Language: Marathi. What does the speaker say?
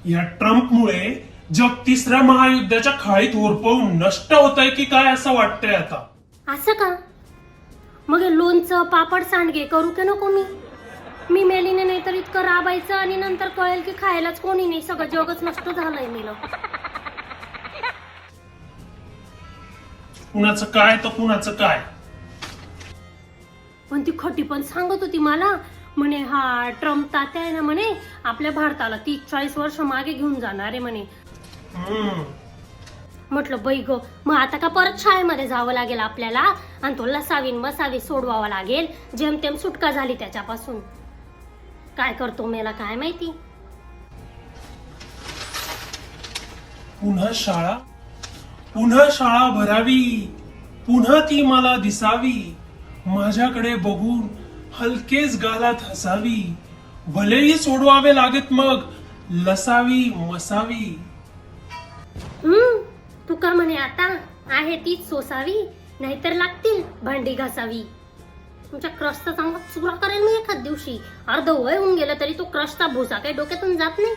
या ट्रम्पमुळे जग तिसऱ्या महायुद्धाच्या खाईत होरपळून नष्ट होत आहे की काय असं वाटतंय आता. असं का? मग हे लोणचं पापड सांडगे करू की नको मी मेलीने नाही तर इतकं राबायचं आणि नंतर कळेल की खायलाच कोणी नाही, सगळं जगच नष्ट झालंय मेलं. कुणाचं काय तर कुणाचं काय. पण ती खटी पण सांगत होती मला, म्हणे हा ट्रम्प तात्या आहे ना म्हणे आपल्या भारताला 30-40 वर्ष मागे घेऊन जाणार आहे म्हणे. म्हटलं बाई ग, मग आता का परत शाळेमध्ये जावं लागेल आपल्याला आणि तो लसावी मसावी सोडवावा लागेल, जेमतेम सुटका झाली त्याच्यापासून. काय करतो मेला काय माहिती. पुन्हा शाळा भरावी, पुन्हा ती मला दिसावी, माझ्याकडे बघून हलकेच गालात हसावी, भलेही सोडवावे लागेत मग लसावी मसावी. तू का म्हणे आता आहे तीच सोसावी, नाहीतर लागतील भांडी घासावी. तुमच्या क्रशचा चांगला चुरा करेल मी एखाद दिवशी. अर्ध वय होऊन गेलं तरी तो क्रशचा भुसा काही डोक्यातून जात नाही.